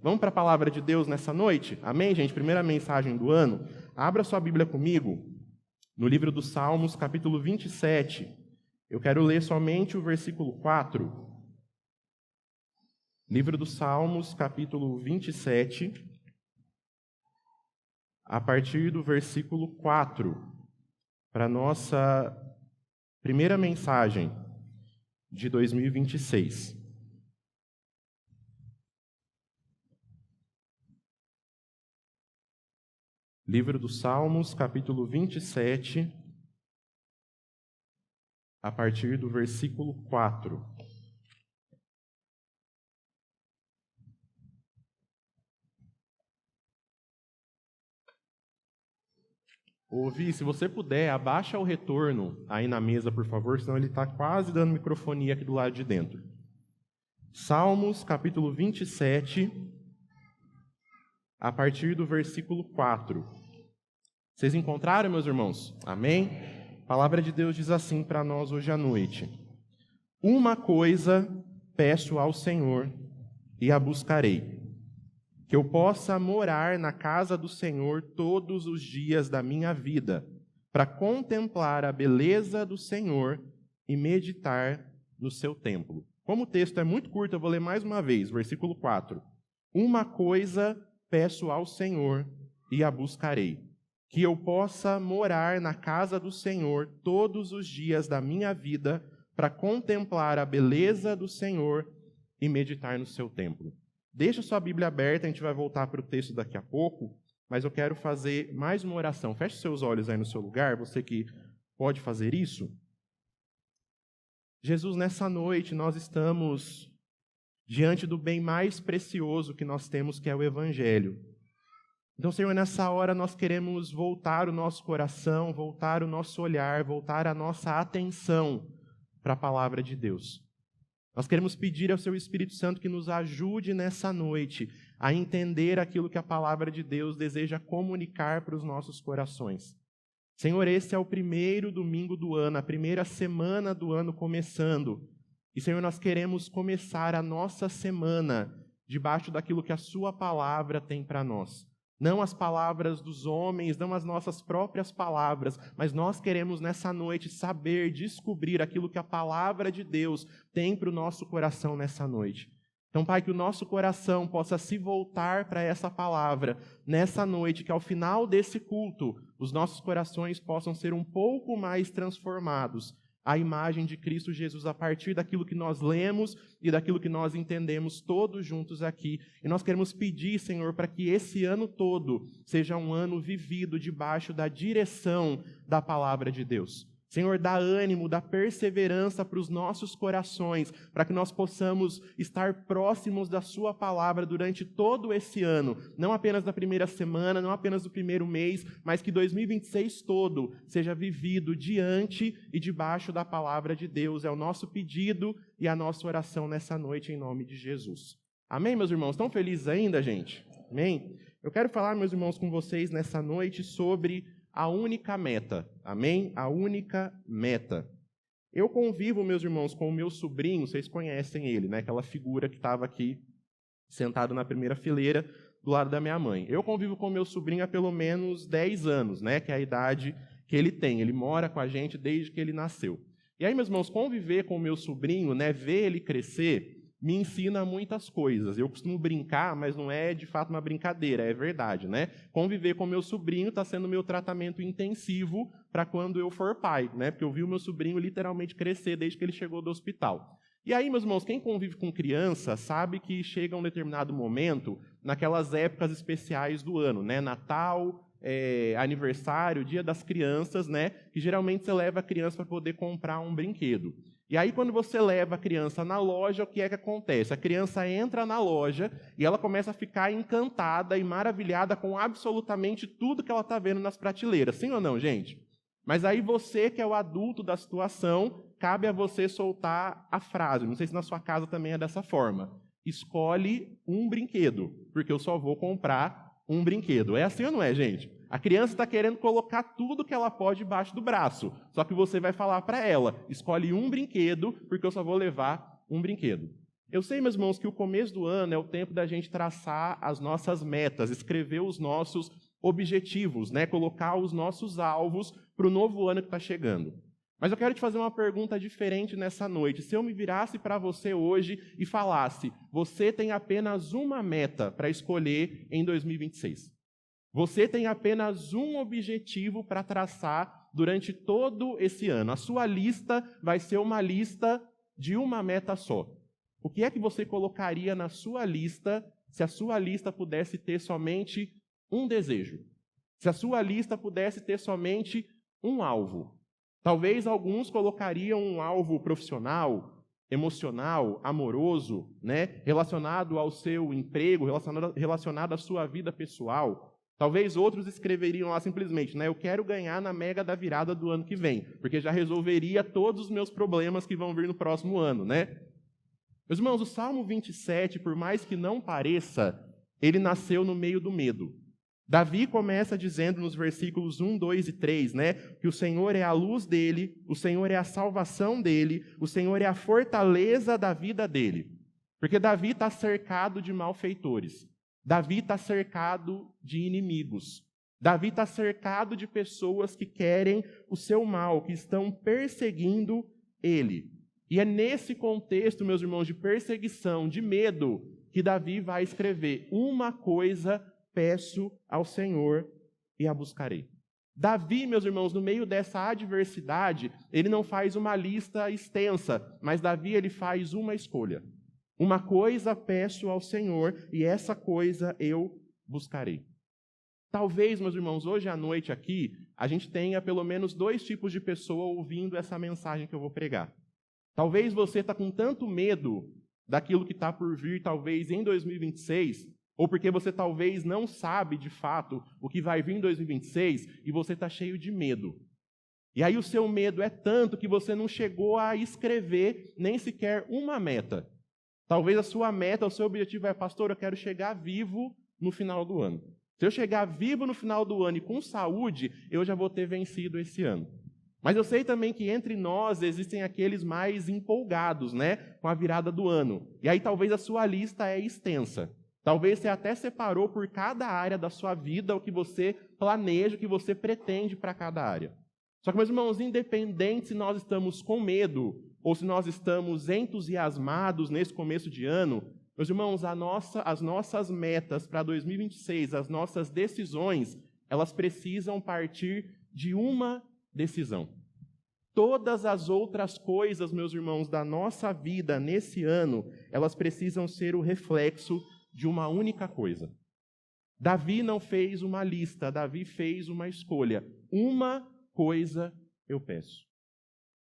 Vamos para a palavra de Deus nessa noite? Amém, gente? Primeira mensagem do ano. Abra sua Bíblia comigo no livro dos Salmos, capítulo 27. Eu quero ler somente o versículo 4. Livro dos Salmos, capítulo 27, a partir do versículo 4, para a nossa primeira mensagem de 2026. Livro dos Salmos, capítulo 27, a partir do versículo 4. Ouvi, se você puder, abaixa o retorno aí na mesa, por favor, senão ele está quase dando microfonia aqui do lado de dentro. Salmos, capítulo 27, a partir do versículo 4. Vocês encontraram, meus irmãos? Amém? A palavra de Deus diz assim para nós hoje à noite: Uma coisa peço ao Senhor e a buscarei, que eu possa morar na casa do Senhor todos os dias da minha vida, para contemplar a beleza do Senhor e meditar no seu templo. Como o texto é muito curto, eu vou ler mais uma vez, versículo 4. Uma coisa peço ao Senhor e a buscarei, que eu possa morar na casa do Senhor todos os dias da minha vida, para contemplar a beleza do Senhor e meditar no seu templo. Deixa sua Bíblia aberta, a gente vai voltar para o texto daqui a pouco, mas eu quero fazer mais uma oração. Feche seus olhos aí no seu lugar, você que pode fazer isso. Jesus, nessa noite nós estamos diante do bem mais precioso que nós temos, que é o Evangelho. Então, Senhor, nessa hora nós queremos voltar o nosso coração, voltar o nosso olhar, voltar a nossa atenção para a palavra de Deus. Nós queremos pedir ao Seu Espírito Santo que nos ajude nessa noite a entender aquilo que a palavra de Deus deseja comunicar para os nossos corações. Senhor, esse é o primeiro domingo do ano, a primeira semana do ano começando. E, Senhor, nós queremos começar a nossa semana debaixo daquilo que a Sua palavra tem para nós. Não as palavras dos homens, não as nossas próprias palavras, mas nós queremos nessa noite saber, descobrir aquilo que a palavra de Deus tem para o nosso coração nessa noite. Então, Pai, que o nosso coração possa se voltar para essa palavra nessa noite, que ao final desse culto, os nossos corações possam ser um pouco mais transformados à imagem de Cristo Jesus, a partir daquilo que nós lemos e daquilo que nós entendemos todos juntos aqui. E nós queremos pedir, Senhor, para que esse ano todo seja um ano vivido debaixo da direção da palavra de Deus. Senhor, dá ânimo, dá perseverança para os nossos corações, para que nós possamos estar próximos da Sua palavra durante todo esse ano, não apenas da primeira semana, não apenas do primeiro mês, mas que 2026 todo seja vivido diante e debaixo da palavra de Deus. É o nosso pedido e a nossa oração nessa noite, em nome de Jesus. Amém, meus irmãos? Estão felizes ainda, gente? Amém? Eu quero falar, meus irmãos, com vocês nessa noite sobre a única meta, amém? A única meta. Eu convivo, meus irmãos, com o meu sobrinho, vocês conhecem ele, né? Aquela figura que estava aqui, sentado na primeira fileira, do lado da minha mãe. Eu convivo com o meu sobrinho há pelo menos 10 anos, né? Que é a idade que ele tem. Ele mora com a gente desde que ele nasceu. E aí, meus irmãos, conviver com o meu sobrinho, né? Ver ele crescer, me ensina muitas coisas. Eu costumo brincar, mas não é de fato uma brincadeira, é verdade, né? Conviver com meu sobrinho está sendo meu tratamento intensivo para quando eu for pai, né? Porque eu vi o meu sobrinho literalmente crescer desde que ele chegou do hospital. E aí, meus irmãos, quem convive com criança sabe que chega um determinado momento, naquelas épocas especiais do ano, né? Natal, aniversário, Dia das Crianças, né? Que geralmente você leva a criança para poder comprar um brinquedo. E aí, quando você leva a criança na loja, o que é que acontece? A criança entra na loja e ela começa a ficar encantada e maravilhada com absolutamente tudo que ela está vendo nas prateleiras. Sim ou não, gente? Mas aí você, que é o adulto da situação, cabe a você soltar a frase. Não sei se na sua casa também é dessa forma. Escolhe um brinquedo, porque eu só vou comprar um brinquedo. É assim ou não é, gente? A criança está querendo colocar tudo que ela pode debaixo do braço. Só que você vai falar para ela, escolhe um brinquedo, porque eu só vou levar um brinquedo. Eu sei, meus irmãos, que o começo do ano é o tempo da gente traçar as nossas metas, escrever os nossos objetivos, né? Colocar os nossos alvos para o novo ano que está chegando. Mas eu quero te fazer uma pergunta diferente nessa noite. Se eu me virasse para você hoje e falasse, você tem apenas uma meta para escolher em 2026. Você tem apenas um objetivo para traçar durante todo esse ano. A sua lista vai ser uma lista de uma meta só. O que é que você colocaria na sua lista se a sua lista pudesse ter somente um desejo? Se a sua lista pudesse ter somente um alvo? Talvez alguns colocariam um alvo profissional, emocional, amoroso, né? Relacionado ao seu emprego, relacionado à sua vida pessoal. Talvez outros escreveriam lá simplesmente, né? Eu quero ganhar na Mega da Virada do ano que vem, porque já resolveria todos os meus problemas que vão vir no próximo ano, né? Meus irmãos, o Salmo 27, por mais que não pareça, ele nasceu no meio do medo. Davi começa dizendo nos versículos 1, 2 e 3, né, que o Senhor é a luz dele, o Senhor é a salvação dele, o Senhor é a fortaleza da vida dele. Porque Davi está cercado de malfeitores. Davi está cercado de inimigos. Davi está cercado de pessoas que querem o seu mal, que estão perseguindo ele. E é nesse contexto, meus irmãos, de perseguição, de medo, que Davi vai escrever: uma coisa peço ao Senhor e a buscarei. Davi, meus irmãos, no meio dessa adversidade, ele não faz uma lista extensa, mas Davi ele faz uma escolha. Uma coisa peço ao Senhor e essa coisa eu buscarei. Talvez, meus irmãos, hoje à noite aqui, a gente tenha pelo menos 2 tipos de pessoa ouvindo essa mensagem que eu vou pregar. Talvez você está com tanto medo daquilo que está por vir, talvez em 2026, ou porque você talvez não sabe de fato o que vai vir em 2026 e você está cheio de medo. E aí o seu medo é tanto que você não chegou a escrever nem sequer uma meta. Talvez a sua meta, o seu objetivo é: pastor, eu quero chegar vivo no final do ano. Se eu chegar vivo no final do ano e com saúde, eu já vou ter vencido esse ano. Mas eu sei também que entre nós existem aqueles mais empolgados, né, com a virada do ano. E aí talvez a sua lista é extensa. Talvez você até separou por cada área da sua vida o que você planeja, o que você pretende para cada área. Só que, meus irmãos, independente se nós estamos com medo ou se nós estamos entusiasmados nesse começo de ano, meus irmãos, as nossas metas para 2026, as nossas decisões, elas precisam partir de uma decisão. Todas as outras coisas, meus irmãos, da nossa vida nesse ano, elas precisam ser o reflexo de uma única coisa. Davi não fez uma lista, Davi fez uma escolha. Uma coisa eu peço.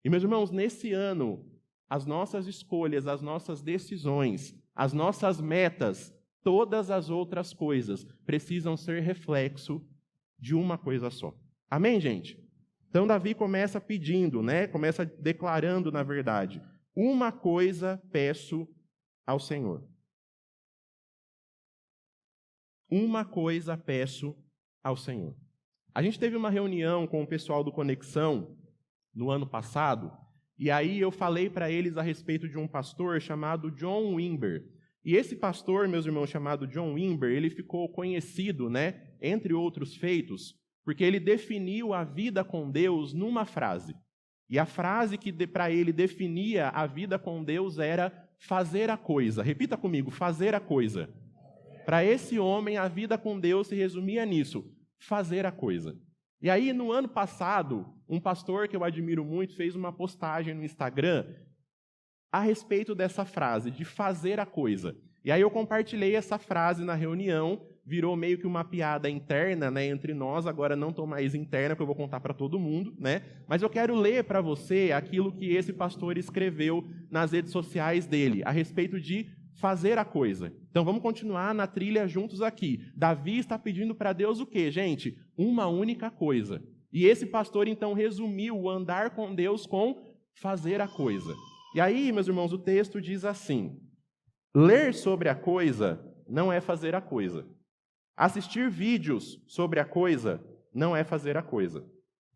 E, meus irmãos, nesse ano, as nossas escolhas, as nossas decisões, as nossas metas, todas as outras coisas precisam ser reflexo de uma coisa só. Amém, gente? Então, Davi começa pedindo, né? Começa declarando, na verdade: uma coisa peço ao Senhor. Uma coisa peço ao Senhor. A gente teve uma reunião com o pessoal do Conexão no ano passado, e aí eu falei para eles a respeito de um pastor chamado John Wimber. E esse pastor, meus irmãos, chamado John Wimber, ele ficou conhecido, né, entre outros feitos, porque ele definiu a vida com Deus numa frase. E a frase que para ele definia a vida com Deus era fazer a coisa. Repita comigo: fazer a coisa. Para esse homem, a vida com Deus se resumia nisso: fazer a coisa. E aí, no ano passado, um pastor que eu admiro muito fez uma postagem no Instagram a respeito dessa frase, de fazer a coisa. E aí eu compartilhei essa frase na reunião, virou meio que uma piada interna, né, entre nós. Agora não estou mais interna, porque eu vou contar para todo mundo, né? Mas eu quero ler para você aquilo que esse pastor escreveu nas redes sociais dele, a respeito de fazer a coisa. Então vamos continuar na trilha juntos aqui. Davi está pedindo para Deus o quê, gente? Uma única coisa. E esse pastor então resumiu o andar com Deus com fazer a coisa. E aí, meus irmãos, o texto diz assim: ler sobre a coisa não é fazer a coisa. Assistir vídeos sobre a coisa não é fazer a coisa.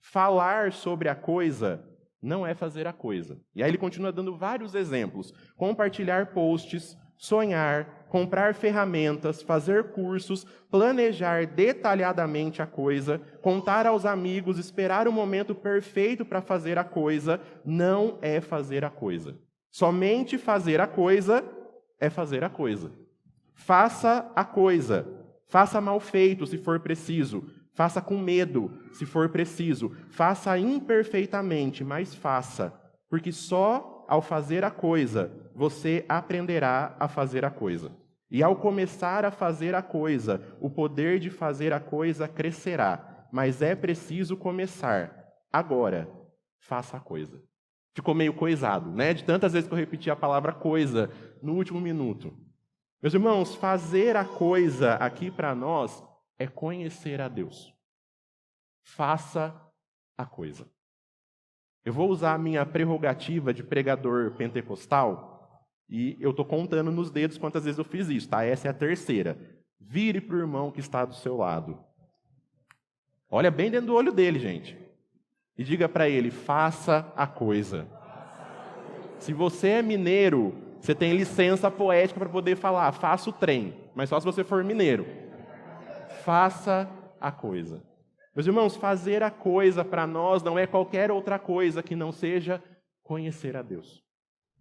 Falar sobre a coisa não é fazer a coisa. E aí ele continua dando vários exemplos. Compartilhar posts, sonhar, comprar ferramentas, fazer cursos, planejar detalhadamente a coisa, contar aos amigos, esperar o momento perfeito para fazer a coisa, não é fazer a coisa. Somente fazer a coisa é fazer a coisa. Faça a coisa. Faça mal feito, se for preciso. Faça com medo, se for preciso. Faça imperfeitamente, mas faça. Porque só ao fazer a coisa, você aprenderá a fazer a coisa. E ao começar a fazer a coisa, o poder de fazer a coisa crescerá. Mas é preciso começar. Agora, faça a coisa. Ficou meio coisado, né? De tantas vezes que eu repeti a palavra coisa no último minuto. Meus irmãos, fazer a coisa aqui para nós é conhecer a Deus. Faça a coisa. Eu vou usar a minha prerrogativa de pregador pentecostal e eu estou contando nos dedos quantas vezes eu fiz isso, tá? Essa é a terceira. Vire para o irmão que está do seu lado. Olha bem dentro do olho dele, gente. E diga para ele, faça a coisa. Se você é mineiro, você tem licença poética para poder falar, faça o trem. Mas só se você for mineiro. Faça a coisa. Meus irmãos, fazer a coisa para nós não é qualquer outra coisa que não seja conhecer a Deus.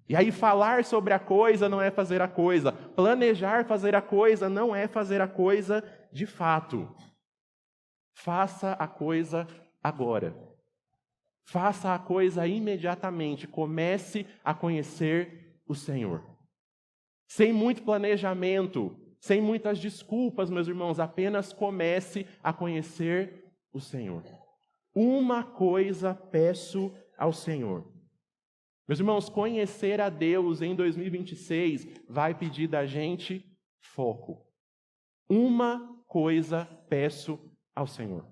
E aí falar sobre a coisa não é fazer a coisa. Planejar fazer a coisa não é fazer a coisa de fato. Faça a coisa agora. Faça a coisa imediatamente. Comece a conhecer o Senhor. Sem muito planejamento, sem muitas desculpas, meus irmãos, apenas comece a conhecer o Senhor. Uma coisa peço ao Senhor. Meus irmãos, conhecer a Deus em 2026 vai pedir da gente foco. Uma coisa peço ao Senhor.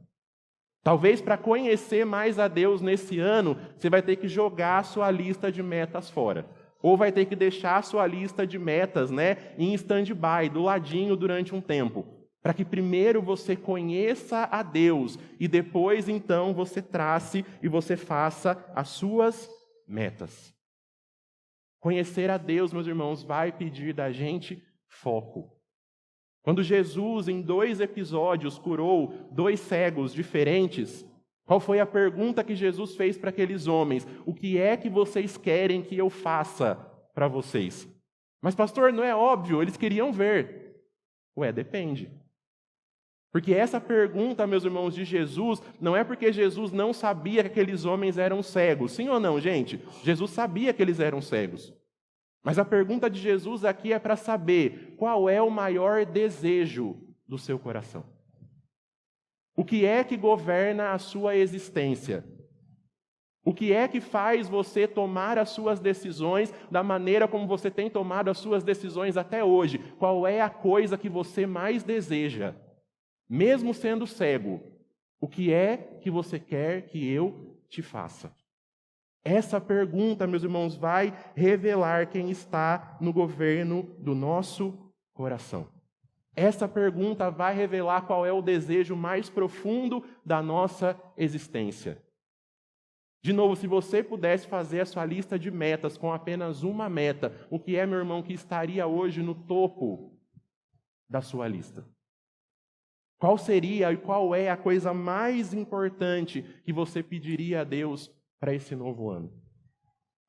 Talvez para conhecer mais a Deus nesse ano, você vai ter que jogar a sua lista de metas fora. Ou vai ter que deixar a sua lista de metas, em stand-by, do ladinho durante um tempo. Para que primeiro você conheça a Deus e depois, então, você trace e você faça as suas metas. Conhecer a Deus, meus irmãos, vai pedir da gente foco. Quando Jesus, em 2 episódios, curou 2 cegos diferentes, qual foi a pergunta que Jesus fez para aqueles homens? O que é que vocês querem que eu faça para vocês? Mas, pastor, não é óbvio, eles queriam ver. Depende. Porque essa pergunta, meus irmãos, de Jesus, não é porque Jesus não sabia que aqueles homens eram cegos. Sim ou não, gente? Jesus sabia que eles eram cegos. Mas a pergunta de Jesus aqui é para saber qual é o maior desejo do seu coração. O que é que governa a sua existência? O que é que faz você tomar as suas decisões da maneira como você tem tomado as suas decisões até hoje? Qual é a coisa que você mais deseja? Mesmo sendo cego, o que é que você quer que eu te faça? Essa pergunta, meus irmãos, vai revelar quem está no governo do nosso coração. Essa pergunta vai revelar qual é o desejo mais profundo da nossa existência. De novo, se você pudesse fazer a sua lista de metas com apenas uma meta, o que é, meu irmão, que estaria hoje no topo da sua lista? Qual seria e qual é a coisa mais importante que você pediria a Deus para esse novo ano?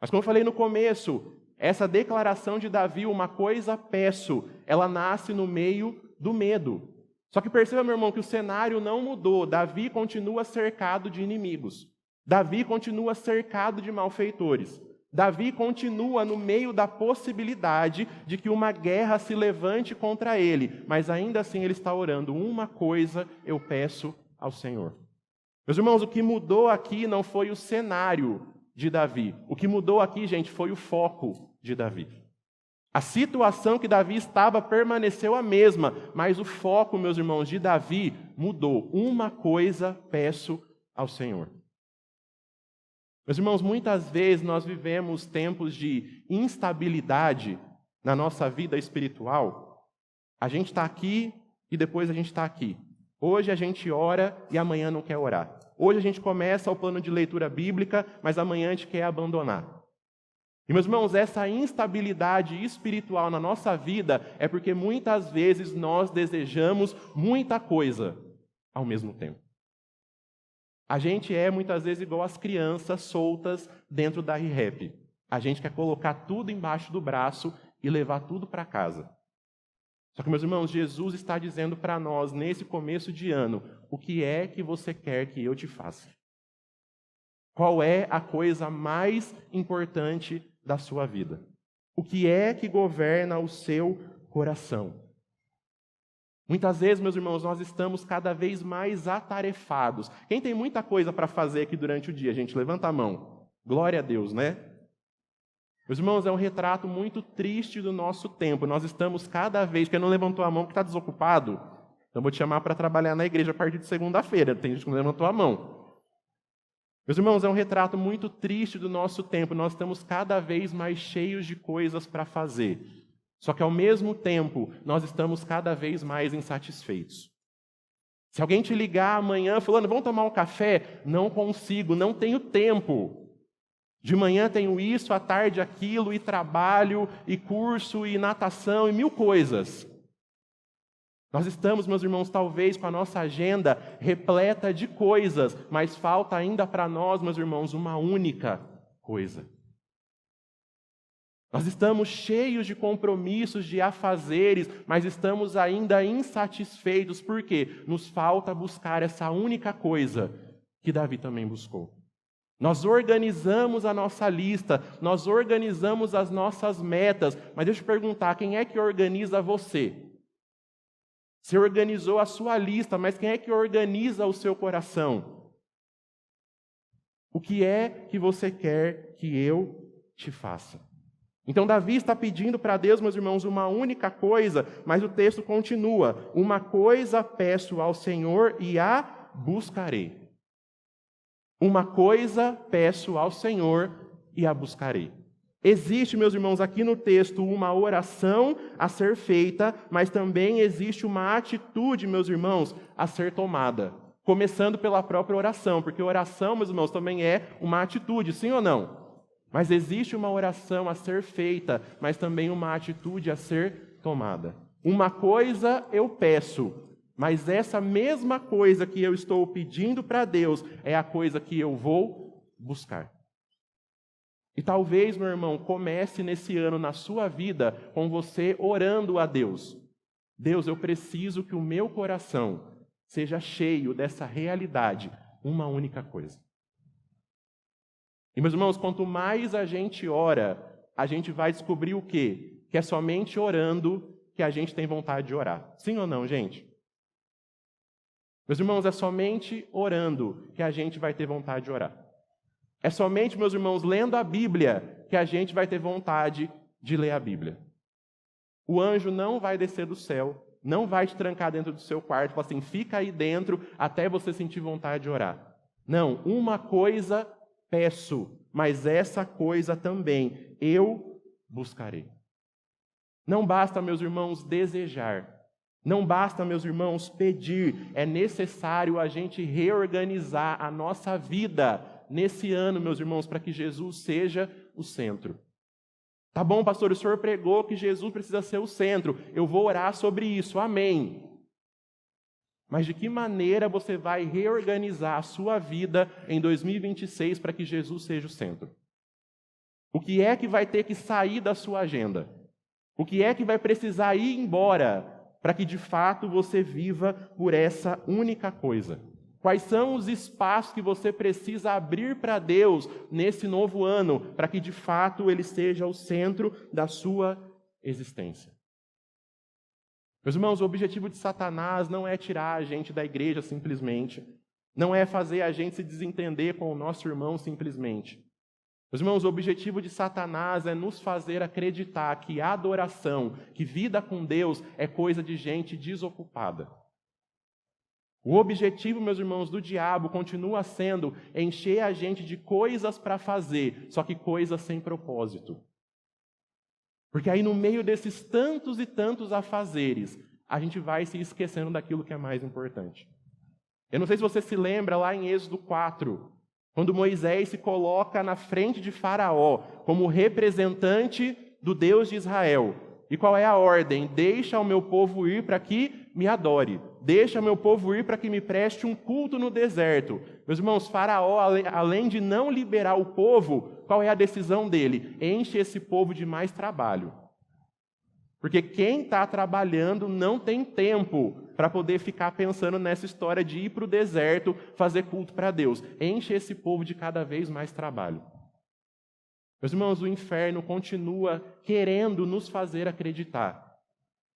Mas como eu falei no começo, essa declaração de Davi, uma coisa peço, ela nasce no meio do medo. Só que perceba, meu irmão, que o cenário não mudou. Davi continua cercado de inimigos. Davi continua cercado de malfeitores. Davi continua no meio da possibilidade de que uma guerra se levante contra ele, mas ainda assim ele está orando. Uma coisa eu peço ao Senhor. Meus irmãos, o que mudou aqui não foi o cenário de Davi. O que mudou aqui, gente, foi o foco de Davi. A situação que Davi estava permaneceu a mesma, mas o foco, meus irmãos, de Davi mudou. Uma coisa peço ao Senhor. Meus irmãos, muitas vezes nós vivemos tempos de instabilidade na nossa vida espiritual. A gente está aqui e depois a gente está aqui. Hoje a gente ora e amanhã não quer orar. Hoje a gente começa o plano de leitura bíblica, mas amanhã a gente quer abandonar. E, meus irmãos, essa instabilidade espiritual na nossa vida é porque muitas vezes nós desejamos muita coisa ao mesmo tempo. A gente é muitas vezes igual as crianças soltas dentro da ReHap. A gente quer colocar tudo embaixo do braço e levar tudo para casa. Só que, meus irmãos, Jesus está dizendo para nós, nesse começo de ano, o que é que você quer que eu te faça? Qual é a coisa mais importante da sua vida? O que é que governa o seu coração? Muitas vezes, meus irmãos, nós estamos cada vez mais atarefados. Quem tem muita coisa para fazer aqui durante o dia? Gente, levanta a mão. Glória a Deus, né? Meus irmãos, é um retrato muito triste do nosso tempo. Nós estamos cada vez... Quem não levantou a mão porque está desocupado? Então, vou te chamar para trabalhar na igreja a partir de segunda-feira. Tem gente que não levantou a mão. Meus irmãos, é um retrato muito triste do nosso tempo. Nós estamos cada vez mais cheios de coisas para fazer. Só que, ao mesmo tempo, nós estamos cada vez mais insatisfeitos. Se alguém te ligar amanhã falando, vamos tomar um café? Não consigo, não tenho tempo. De manhã tenho isso, à tarde aquilo, e trabalho, e curso, e natação, e mil coisas. Nós estamos, meus irmãos, talvez com a nossa agenda repleta de coisas, mas falta ainda para nós, meus irmãos, uma única coisa. Nós estamos cheios de compromissos, de afazeres, mas estamos ainda insatisfeitos, porque nos falta buscar essa única coisa que Davi também buscou. Nós organizamos a nossa lista, nós organizamos as nossas metas, mas deixa eu te perguntar, quem é que organiza você? Você organizou a sua lista, mas quem é que organiza o seu coração? O que é que você quer que eu te faça? Então, Davi está pedindo para Deus, meus irmãos, uma única coisa, mas o texto continua: uma coisa peço ao Senhor e a buscarei. Uma coisa peço ao Senhor e a buscarei. Existe, meus irmãos, aqui no texto uma oração a ser feita, mas também existe uma atitude, meus irmãos, a ser tomada. Começando pela própria oração, porque oração, meus irmãos, também é uma atitude, sim ou não? Mas existe uma oração a ser feita, mas também uma atitude a ser tomada. Uma coisa eu peço, mas essa mesma coisa que eu estou pedindo para Deus é a coisa que eu vou buscar. E talvez, meu irmão, comece nesse ano na sua vida com você orando a Deus. Deus, eu preciso que o meu coração seja cheio dessa realidade, uma única coisa. E, meus irmãos, quanto mais a gente ora, a gente vai descobrir o quê? Que é somente orando que a gente tem vontade de orar. Sim ou não, gente? Meus irmãos, é somente orando que a gente vai ter vontade de orar. É somente, meus irmãos, lendo a Bíblia que a gente vai ter vontade de ler a Bíblia. O anjo não vai descer do céu, não vai te trancar dentro do seu quarto e falar assim, fica aí dentro até você sentir vontade de orar. Não, uma coisa peço, mas essa coisa também eu buscarei. Não basta, meus irmãos, desejar. Não basta, meus irmãos, pedir. É necessário a gente reorganizar a nossa vida nesse ano, meus irmãos, para que Jesus seja o centro. Tá bom, pastor, o senhor pregou que Jesus precisa ser o centro. Eu vou orar sobre isso, amém. Mas de que maneira você vai reorganizar a sua vida em 2026 para que Jesus seja o centro? O que é que vai ter que sair da sua agenda? O que é que vai precisar ir embora para que de fato você viva por essa única coisa? Quais são os espaços que você precisa abrir para Deus nesse novo ano, para que de fato Ele seja o centro da sua existência? Meus irmãos, o objetivo de Satanás não é tirar a gente da igreja simplesmente, não é fazer a gente se desentender com o nosso irmão simplesmente. Meus irmãos, o objetivo de Satanás é nos fazer acreditar que a adoração, que vida com Deus é coisa de gente desocupada. O objetivo, meus irmãos, do diabo continua sendo encher a gente de coisas para fazer, só que coisas sem propósito. Porque aí no meio desses tantos e tantos afazeres, a gente vai se esquecendo daquilo que é mais importante. Eu não sei se você se lembra lá em Êxodo 4, quando Moisés se coloca na frente de Faraó como representante do Deus de Israel. E qual é a ordem? Deixa o meu povo ir para que me adore. Deixa o meu povo ir para que me preste um culto no deserto. Meus irmãos, Faraó, além de não liberar o povo, qual é a decisão dele? Enche esse povo de mais trabalho. Porque quem está trabalhando não tem tempo para poder ficar pensando nessa história de ir para o deserto fazer culto para Deus. Enche esse povo de cada vez mais trabalho. Meus irmãos, o inferno continua querendo nos fazer acreditar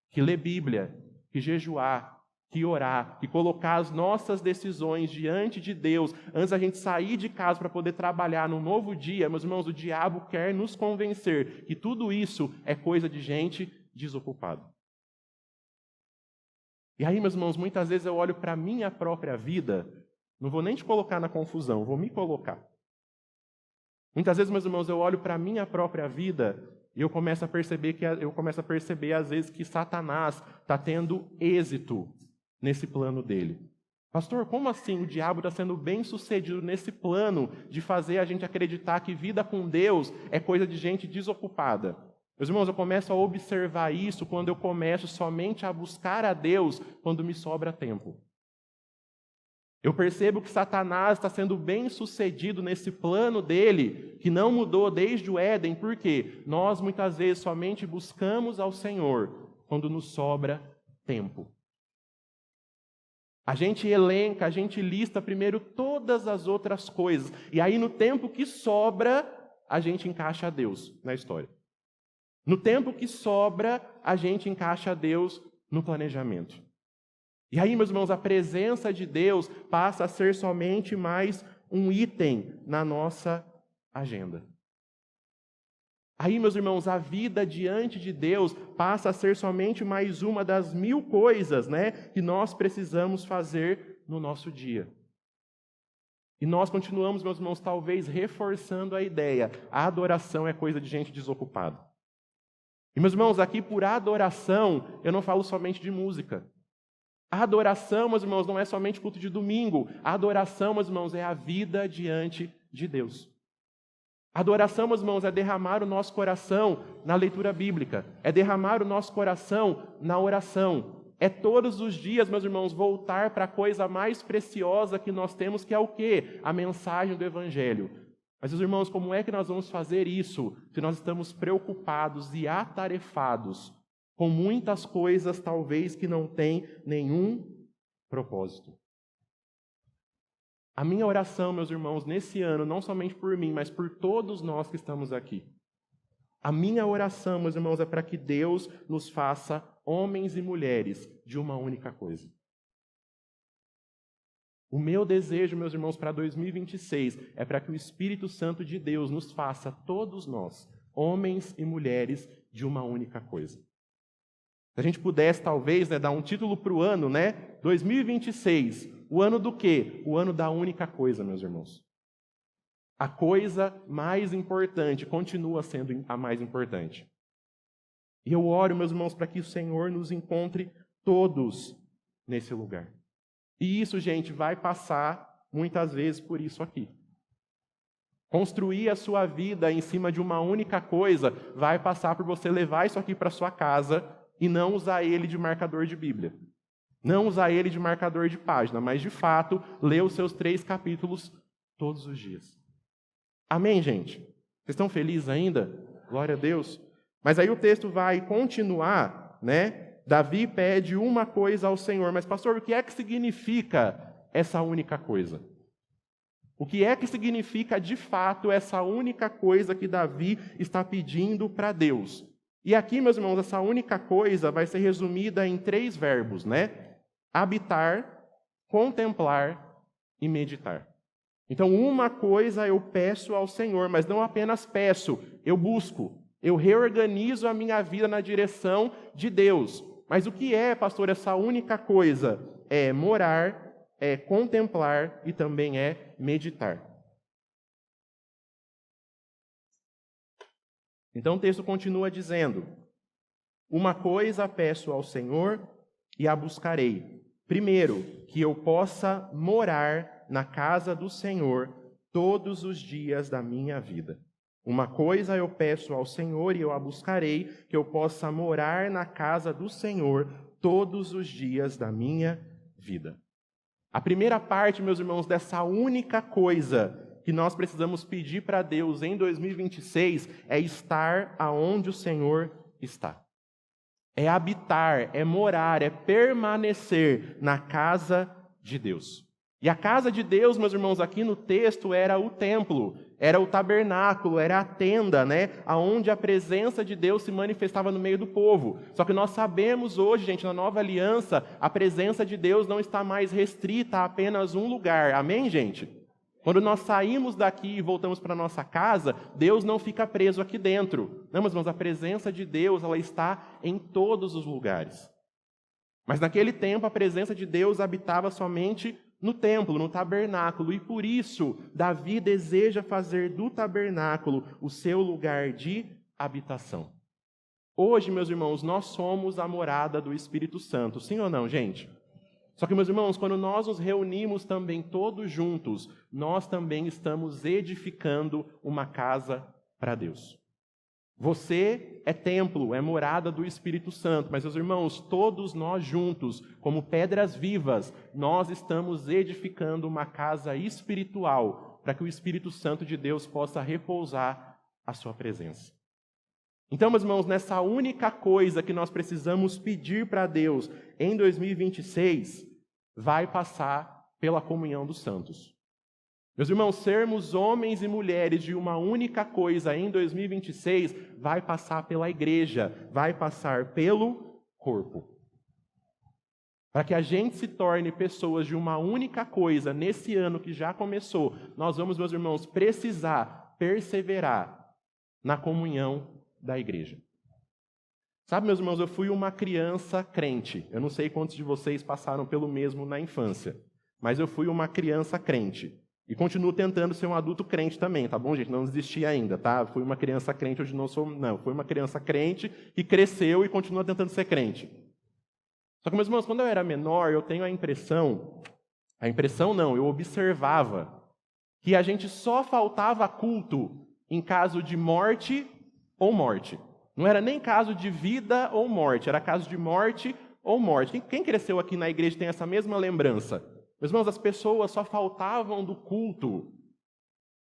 que ler Bíblia, que jejuar, que orar, que colocar as nossas decisões diante de Deus antes da gente sair de casa para poder trabalhar no novo dia, meus irmãos, o diabo quer nos convencer que tudo isso é coisa de gente desocupada. E aí, meus irmãos, muitas vezes eu olho para a minha própria vida, não vou nem te colocar na confusão, vou me colocar. Muitas vezes, meus irmãos, eu olho para a minha própria vida e eu começo a perceber às vezes que Satanás está tendo êxito nesse plano dele. Pastor, como assim o diabo está sendo bem sucedido nesse plano de fazer a gente acreditar que vida com Deus é coisa de gente desocupada? Meus irmãos, eu começo a observar isso quando eu começo somente a buscar a Deus quando me sobra tempo. Eu percebo que Satanás está sendo bem sucedido nesse plano dele, que não mudou desde o Éden, porque nós muitas vezes somente buscamos ao Senhor quando nos sobra tempo. A gente elenca, a gente lista primeiro todas as outras coisas, e aí no tempo que sobra, a gente encaixa a Deus na história. No tempo que sobra, a gente encaixa a Deus no planejamento. E aí, meus irmãos, a presença de Deus passa a ser somente mais um item na nossa agenda. Aí, meus irmãos, a vida diante de Deus passa a ser somente mais uma das 1000 coisas, que nós precisamos fazer no nosso dia. E nós continuamos, meus irmãos, talvez reforçando a ideia: a adoração é coisa de gente desocupada. E, meus irmãos, aqui por adoração, eu não falo somente de música. A adoração, meus irmãos, não é somente culto de domingo. A adoração, meus irmãos, é a vida diante de Deus. A adoração, meus irmãos, é derramar o nosso coração na leitura bíblica. É derramar o nosso coração na oração. É todos os dias, meus irmãos, voltar para a coisa mais preciosa que nós temos, que é o quê? A mensagem do Evangelho. Mas, meus irmãos, como é que nós vamos fazer isso se nós estamos preocupados e atarefados com muitas coisas, talvez, que não têm nenhum propósito? A minha oração, meus irmãos, nesse ano, não somente por mim, mas por todos nós que estamos aqui. A minha oração, meus irmãos, é para que Deus nos faça homens e mulheres de uma única coisa. O meu desejo, meus irmãos, para 2026 é para que o Espírito Santo de Deus nos faça, todos nós, homens e mulheres de uma única coisa. Se a gente pudesse, talvez, dar um título para o ano, 2026, o ano do quê? O ano da única coisa, meus irmãos. A coisa mais importante continua sendo a mais importante. E eu oro, meus irmãos, para que o Senhor nos encontre todos nesse lugar. E isso, gente, vai passar muitas vezes por isso aqui. Construir a sua vida em cima de uma única coisa vai passar por você levar isso aqui para sua casa e não usar ele de marcador de Bíblia. Não usar ele de marcador de página, mas, de fato, ler os seus 3 capítulos todos os dias. Amém, gente? Vocês estão felizes ainda? Glória a Deus. Mas aí o texto vai continuar, Davi pede uma coisa ao Senhor. Mas, pastor, o que é que significa essa única coisa? O que é que significa, de fato, essa única coisa que Davi está pedindo para Deus? E aqui, meus irmãos, essa única coisa vai ser resumida em 3 verbos, Habitar, contemplar e meditar. Então, uma coisa eu peço ao Senhor, mas não apenas peço, eu busco. Eu reorganizo a minha vida na direção de Deus. Mas o que é, pastor, essa única coisa? É morar, é contemplar e também é meditar. Então o texto continua dizendo: uma coisa peço ao Senhor e a buscarei, Primeiro, que eu possa morar na casa do Senhor todos os dias da minha vida. Uma coisa eu peço ao Senhor e eu a buscarei, que eu possa morar na casa do Senhor todos os dias da minha vida. A primeira parte, meus irmãos, dessa única coisa que nós precisamos pedir para Deus em 2026 é estar aonde o Senhor está. É habitar, é morar, é permanecer na casa de Deus. E a casa de Deus, meus irmãos, aqui no texto era o templo, era o tabernáculo, era a tenda, aonde a presença de Deus se manifestava no meio do povo. Só que nós sabemos hoje, gente, na nova aliança, a presença de Deus não está mais restrita a apenas um lugar. Amém, gente? Quando nós saímos daqui e voltamos para a nossa casa, Deus não fica preso aqui dentro. Não, meus irmãos, a presença de Deus, ela está em todos os lugares. Mas naquele tempo, a presença de Deus habitava somente no templo, no tabernáculo, e por isso Davi deseja fazer do tabernáculo o seu lugar de habitação. Hoje, meus irmãos, nós somos a morada do Espírito Santo, sim ou não, gente? Só que, meus irmãos, quando nós nos reunimos também todos juntos, nós também estamos edificando uma casa para Deus. Você é templo, é morada do Espírito Santo, mas, meus irmãos, todos nós juntos, como pedras vivas, nós estamos edificando uma casa espiritual para que o Espírito Santo de Deus possa repousar a sua presença. Então, meus irmãos, nessa única coisa que nós precisamos pedir para Deus em 2026, vai passar pela comunhão dos santos. Meus irmãos, sermos homens e mulheres de uma única coisa em 2026 vai passar pela igreja, vai passar pelo corpo. Para que a gente se torne pessoas de uma única coisa nesse ano que já começou, nós vamos, meus irmãos, precisar perseverar na comunhão da igreja. Sabe, meus irmãos, eu fui uma criança crente. Eu não sei quantos de vocês passaram pelo mesmo na infância, mas eu fui uma criança crente. E continuo tentando ser um adulto crente também, tá bom, gente? Não desisti ainda, tá? Fui uma criança crente, hoje não sou... Não, fui uma criança crente que cresceu e continua tentando ser crente. Só que, meus irmãos, quando eu era menor, eu tenho a impressão não, eu observava que a gente só faltava culto em caso de morte ou morte. Não era nem caso de vida ou morte, era caso de morte ou morte. Quem cresceu aqui na igreja tem essa mesma lembrança? Meus irmãos, as pessoas só faltavam do culto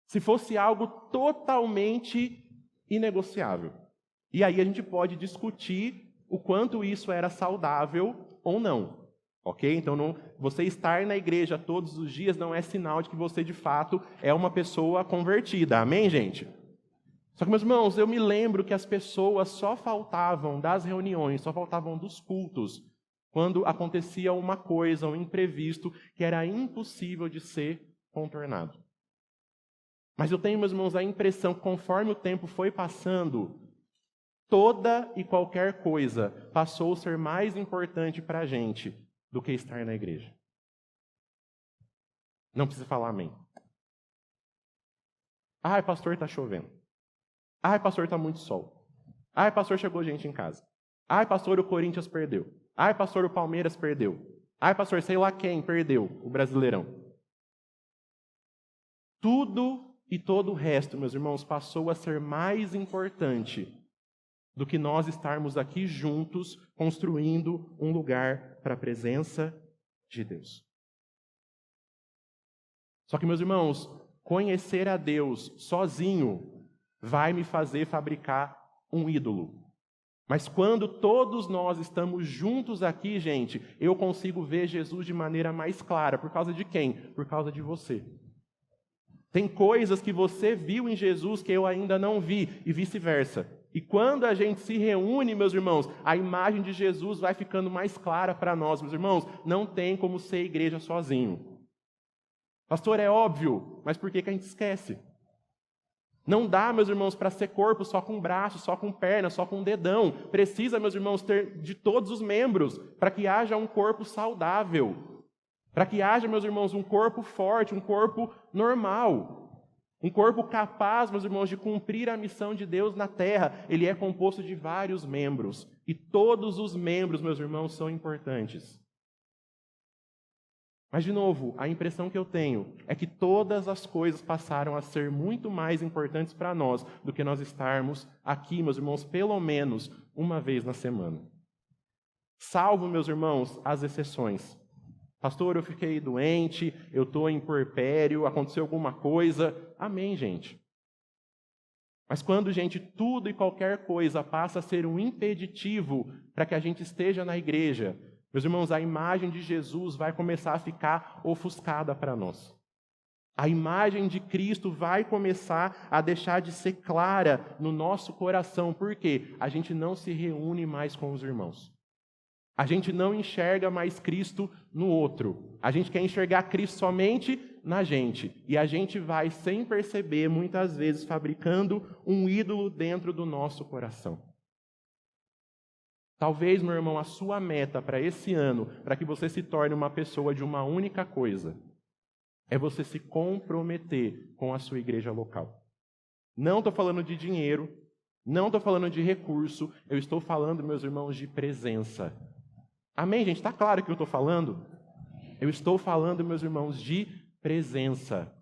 se fosse algo totalmente inegociável. E aí a gente pode discutir o quanto isso era saudável ou não. Ok? Então, você estar na igreja todos os dias não é sinal de que você, de fato, é uma pessoa convertida. Amém, gente? Só que, meus irmãos, eu me lembro que as pessoas só faltavam das reuniões, só faltavam dos cultos, quando acontecia uma coisa, um imprevisto, que era impossível de ser contornado. Mas eu tenho, meus irmãos, a impressão que conforme o tempo foi passando, toda e qualquer coisa passou a ser mais importante para a gente do que estar na igreja. Não precisa falar amém. Ai, pastor, está chovendo. Ai, pastor, está muito sol. Ai, pastor, chegou gente em casa. Ai, pastor, o Corinthians perdeu. Ai, pastor, o Palmeiras perdeu. Ai, pastor, sei lá quem perdeu, o Brasileirão. Tudo e todo o resto, meus irmãos, passou a ser mais importante do que nós estarmos aqui juntos, construindo um lugar para a presença de Deus. Só que, meus irmãos, conhecer a Deus sozinho vai me fazer fabricar um ídolo. Mas quando todos nós estamos juntos aqui, gente, eu consigo ver Jesus de maneira mais clara. Por causa de quem? Por causa de você. Tem coisas que você viu em Jesus que eu ainda não vi, e vice-versa. E quando a gente se reúne, meus irmãos, a imagem de Jesus vai ficando mais clara para nós, meus irmãos. Não tem como ser igreja sozinho. Pastor, é óbvio, mas por que a gente esquece? Não dá, meus irmãos, para ser corpo só com braço, só com perna, só com dedão. Precisa, meus irmãos, ter de todos os membros para que haja um corpo saudável. Para que haja, meus irmãos, um corpo forte, um corpo normal. Um corpo capaz, meus irmãos, de cumprir a missão de Deus na terra. Ele é composto de vários membros. E todos os membros, meus irmãos, são importantes. Mas, de novo, a impressão que eu tenho é que todas as coisas passaram a ser muito mais importantes para nós do que nós estarmos aqui, meus irmãos, pelo menos uma vez na semana. Salvo, meus irmãos, as exceções. Pastor, eu fiquei doente, eu estou em puerpério, aconteceu alguma coisa. Amém, gente. Mas quando, gente, tudo e qualquer coisa passa a ser um impeditivo para que a gente esteja na igreja, meus irmãos, a imagem de Jesus vai começar a ficar ofuscada para nós. A imagem de Cristo vai começar a deixar de ser clara no nosso coração. Por quê? A gente não se reúne mais com os irmãos. A gente não enxerga mais Cristo no outro. A gente quer enxergar Cristo somente na gente. E a gente vai, sem perceber, muitas vezes fabricando um ídolo dentro do nosso coração. Talvez, meu irmão, a sua meta para esse ano, para que você se torne uma pessoa de uma única coisa, é você se comprometer com a sua igreja local. Não estou falando de dinheiro, não estou falando de recurso, eu estou falando, meus irmãos, de presença. Amém, gente? Está claro o que eu estou falando? Eu estou falando, meus irmãos, de presença.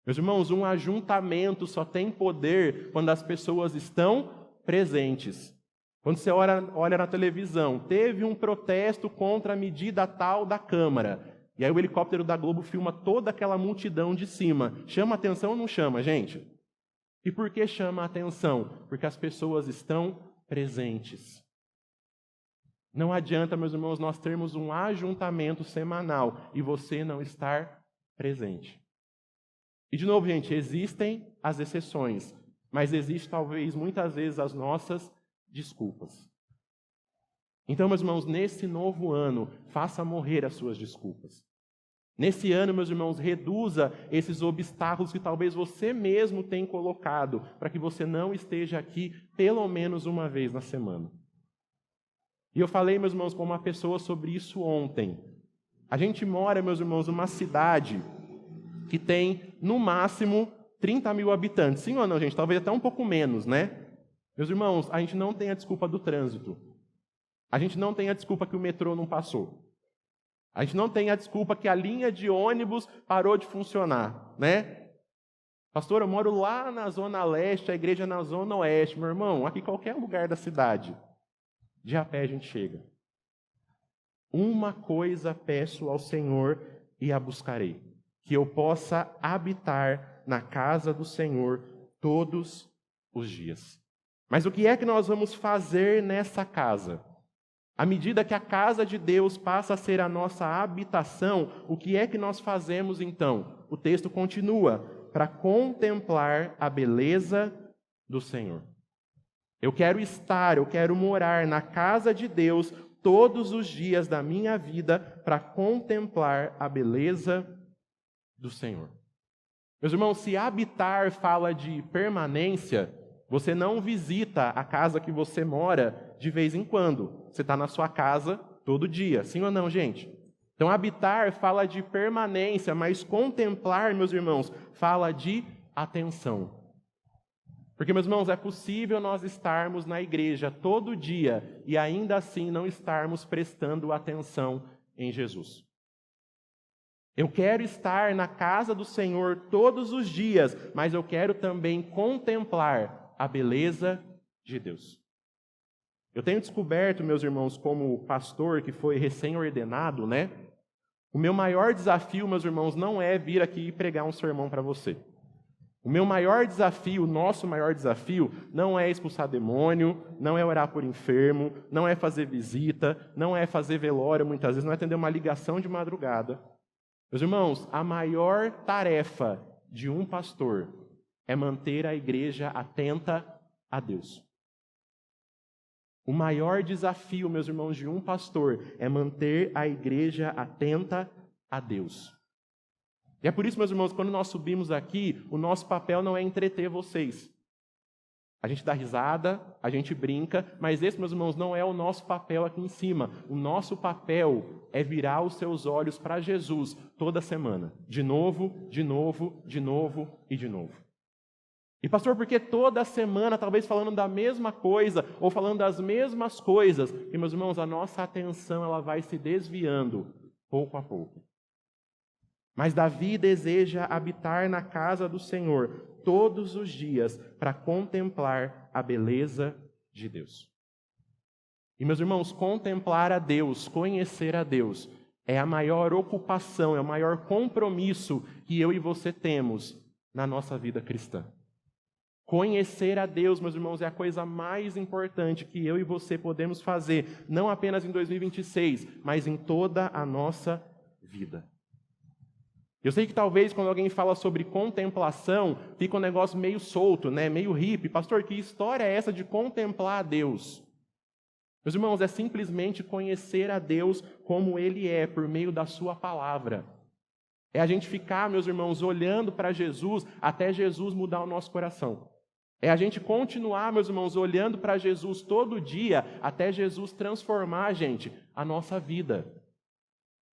Meus irmãos, um ajuntamento só tem poder quando as pessoas estão presentes. Quando você olha na televisão, teve um protesto contra a medida tal da Câmara. E aí o helicóptero da Globo filma toda aquela multidão de cima. Chama atenção ou não chama, gente? E por que chama atenção? Porque as pessoas estão presentes. Não adianta, meus irmãos, nós termos um ajuntamento semanal e você não estar presente. E de novo, gente, existem as exceções, mas existe talvez muitas vezes as nossas desculpas. Então, meus irmãos, nesse novo ano, faça morrer as suas desculpas. Nesse ano, meus irmãos, reduza esses obstáculos que talvez você mesmo tenha colocado para que você não esteja aqui pelo menos uma vez na semana. E eu falei, meus irmãos, com uma pessoa sobre isso ontem. A gente mora, meus irmãos, numa cidade que tem, no máximo, 30 mil habitantes. Sim ou não, gente? Talvez até um pouco menos, né? Meus irmãos, a gente não tem a desculpa do trânsito. A gente não tem a desculpa que o metrô não passou. A gente não tem a desculpa que a linha de ônibus parou de funcionar, né? Pastor, eu moro lá na Zona Leste, a igreja na Zona Oeste. Meu irmão, aqui qualquer lugar da cidade, de a pé a gente chega. Uma coisa peço ao Senhor e a buscarei, que eu possa habitar na casa do Senhor todos os dias. Mas o que é que nós vamos fazer nessa casa? À medida que a casa de Deus passa a ser a nossa habitação, o que é que nós fazemos então? O texto continua, para contemplar a beleza do Senhor. Eu quero morar na casa de Deus todos os dias da minha vida para contemplar a beleza do Senhor. Meus irmãos, se habitar fala de permanência, você não visita a casa que você mora de vez em quando. Você está na sua casa todo dia. Sim ou não, gente? Então, habitar fala de permanência, mas contemplar, meus irmãos, fala de atenção. Porque, meus irmãos, é possível nós estarmos na igreja todo dia e ainda assim não estarmos prestando atenção em Jesus. Eu quero estar na casa do Senhor todos os dias, mas eu quero também contemplar a beleza de Deus. Eu tenho descoberto, meus irmãos, como pastor que foi recém-ordenado, né? O meu maior desafio, meus irmãos, não é vir aqui e pregar um sermão para você. O meu maior desafio, o nosso maior desafio, não é expulsar demônio, não é orar por enfermo, não é fazer visita, não é fazer velório muitas vezes, não é atender uma ligação de madrugada. Meus irmãos, a maior tarefa de um pastor é manter a igreja atenta a Deus. O maior desafio, meus irmãos, de um pastor é manter a igreja atenta a Deus. E é por isso, meus irmãos, quando nós subimos aqui, o nosso papel não é entreter vocês. A gente dá risada, a gente brinca, mas esse, meus irmãos, não é o nosso papel aqui em cima. O nosso papel é virar os seus olhos para Jesus toda semana. De novo, de novo, de novo e de novo. E pastor, porque toda semana, talvez falando da mesma coisa, ou falando das mesmas coisas, e meus irmãos, a nossa atenção ela vai se desviando pouco a pouco. Mas Davi deseja habitar na casa do Senhor todos os dias para contemplar a beleza de Deus. E, meus irmãos, contemplar a Deus, conhecer a Deus, é a maior ocupação, é o maior compromisso que eu e você temos na nossa vida cristã. Conhecer a Deus, meus irmãos, é a coisa mais importante que eu e você podemos fazer, não apenas em 2026, mas em toda a nossa vida. Eu sei que talvez quando alguém fala sobre contemplação, fica um negócio meio solto, né? Meio hippie. Pastor, que história é essa de contemplar a Deus? Meus irmãos, é simplesmente conhecer a Deus como Ele é, por meio da sua palavra. É a gente ficar, meus irmãos, olhando para Jesus até Jesus mudar o nosso coração. É a gente continuar, meus irmãos, olhando para Jesus todo dia até Jesus transformar, a nossa vida.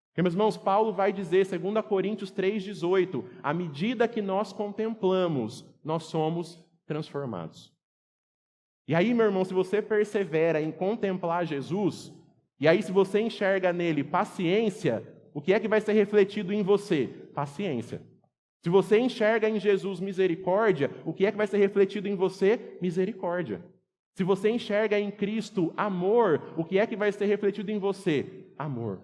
Porque, meus irmãos, Paulo vai dizer, 2 Coríntios 3,18, à medida que nós contemplamos, nós somos transformados. E aí, meu irmão, se você persevera em contemplar Jesus, e aí se você enxerga nele paciência, o que é que vai ser refletido em você? Paciência. Se você enxerga em Jesus misericórdia, o que é que vai ser refletido em você? Misericórdia. Se você enxerga em Cristo amor, o que é que vai ser refletido em você? Amor.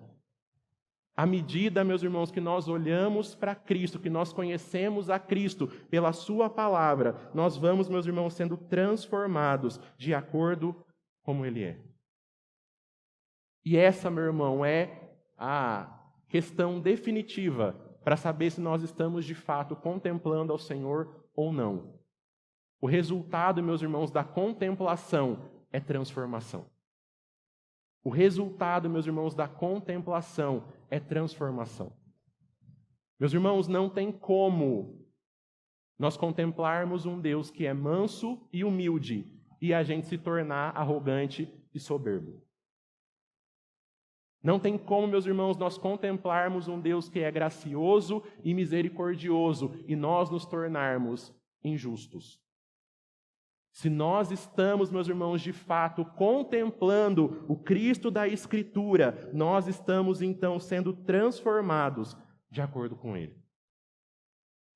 À medida, meus irmãos, que nós olhamos para Cristo, que nós conhecemos a Cristo pela sua palavra, nós vamos, meus irmãos, sendo transformados de acordo como Ele é. E essa, meu irmão, é a questão definitiva para saber se nós estamos de fato contemplando ao Senhor ou não. O resultado, meus irmãos, da contemplação é transformação. O resultado, meus irmãos, da contemplação é transformação. Meus irmãos, não tem como nós contemplarmos um Deus que é manso e humilde e a gente se tornar arrogante e soberbo. Não tem como, meus irmãos, nós contemplarmos um Deus que é gracioso e misericordioso e nós nos tornarmos injustos. Se nós estamos, meus irmãos, de fato contemplando o Cristo da Escritura, nós estamos então sendo transformados de acordo com Ele.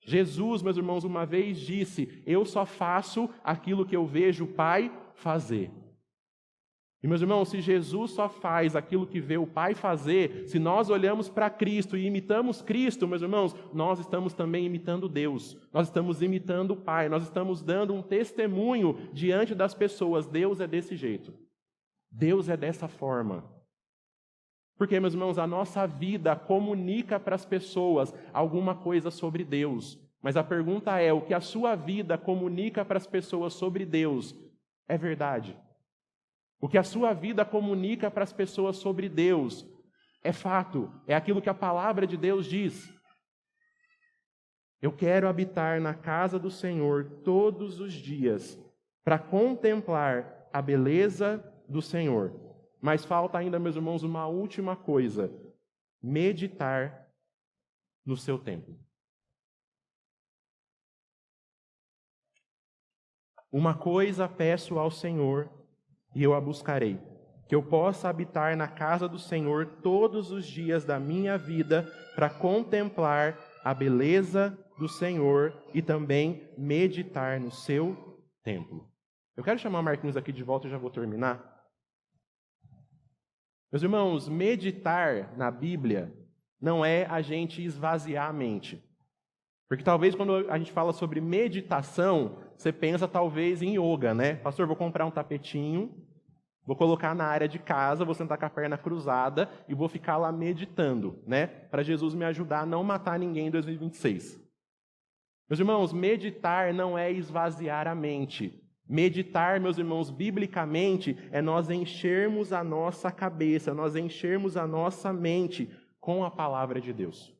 Jesus, meus irmãos, uma vez disse: eu só faço aquilo que eu vejo o Pai fazer. E, meus irmãos, se Jesus só faz aquilo que vê o Pai fazer, se nós olhamos para Cristo e imitamos Cristo, meus irmãos, nós estamos também imitando Deus. Nós estamos imitando o Pai, nós estamos dando um testemunho diante das pessoas. Deus é desse jeito. Deus é dessa forma. Porque, meus irmãos, a nossa vida comunica para as pessoas alguma coisa sobre Deus. Mas a pergunta é, o que a sua vida comunica para as pessoas sobre Deus é verdade? O que a sua vida comunica para as pessoas sobre Deus é fato, é aquilo que a palavra de Deus diz. Eu quero habitar na casa do Senhor todos os dias para contemplar a beleza do Senhor. Mas falta ainda, meus irmãos, uma última coisa: meditar no seu templo. Uma coisa peço ao Senhor, e eu a buscarei, que eu possa habitar na casa do Senhor todos os dias da minha vida para contemplar a beleza do Senhor e também meditar no seu templo. Eu quero chamar o Marquinhos aqui de volta e já vou terminar. Meus irmãos, meditar na Bíblia não é a gente esvaziar a mente. Porque talvez quando a gente fala sobre meditação, você pensa talvez em yoga, né? Pastor, vou comprar um tapetinho, vou colocar na área de casa, vou sentar com a perna cruzada e vou ficar lá meditando, né? Para Jesus me ajudar a não matar ninguém em 2026. Meus irmãos, meditar não é esvaziar a mente. Meditar, meus irmãos, biblicamente, é nós enchermos a nossa cabeça, nós enchermos a nossa mente com a palavra de Deus.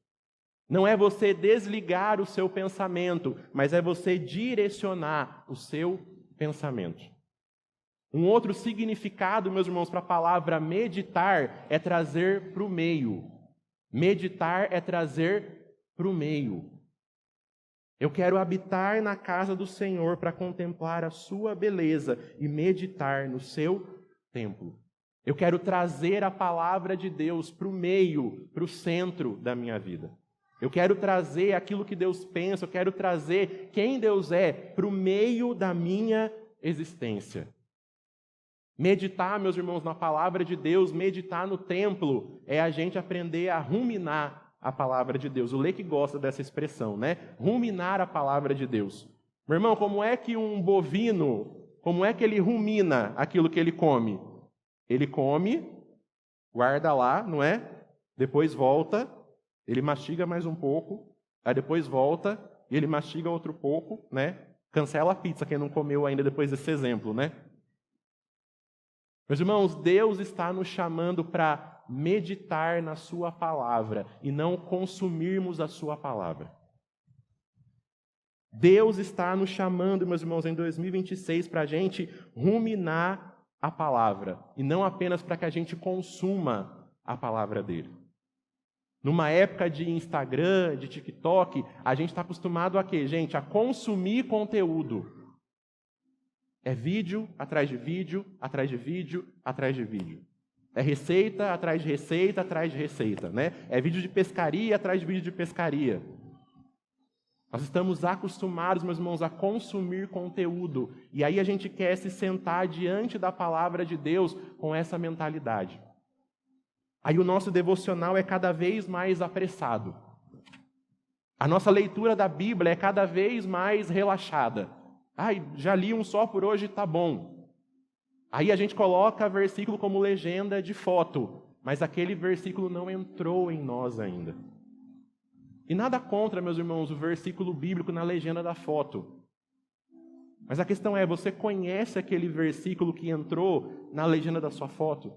Não é você desligar o seu pensamento, mas é você direcionar o seu pensamento. Um outro significado, meus irmãos, para a palavra meditar é trazer para o meio. Meditar é trazer para o meio. Eu quero habitar na casa do Senhor para contemplar a sua beleza e meditar no seu templo. Eu quero trazer a palavra de Deus para o meio, para o centro da minha vida. Eu quero trazer aquilo que Deus pensa, eu quero trazer quem Deus é para o meio da minha existência. Meditar, meus irmãos, na palavra de Deus, meditar no templo, é a gente aprender a ruminar a palavra de Deus. O Leque gosta dessa expressão, né? Ruminar a palavra de Deus. Meu irmão, como é que um bovino, como é que ele rumina aquilo que ele come? Ele come, guarda lá, não é? Depois volta, ele mastiga mais um pouco, aí depois volta e ele mastiga outro pouco, né? Cancela a pizza, quem não comeu ainda depois desse exemplo, né? Meus irmãos, Deus está nos chamando para meditar na sua palavra e não consumirmos a sua palavra. Deus está nos chamando, meus irmãos, em 2026 para a gente ruminar a palavra e não apenas para que a gente consuma a palavra dele. Numa época de Instagram, de TikTok, a gente está acostumado a quê, gente? A consumir conteúdo. É vídeo atrás de vídeo, atrás de vídeo, atrás de vídeo. É receita atrás de receita, atrás de receita, né? É vídeo de pescaria atrás de vídeo de pescaria. Nós estamos acostumados, meus irmãos, a consumir conteúdo. E aí a gente quer se sentar diante da palavra de Deus com essa mentalidade. Aí o nosso devocional é cada vez mais apressado. A nossa leitura da Bíblia é cada vez mais relaxada. Já li um só por hoje, tá bom. Aí a gente coloca versículo como legenda de foto, mas aquele versículo não entrou em nós ainda. E nada contra, meus irmãos, o versículo bíblico na legenda da foto. Mas a questão é, você conhece aquele versículo que entrou na legenda da sua foto?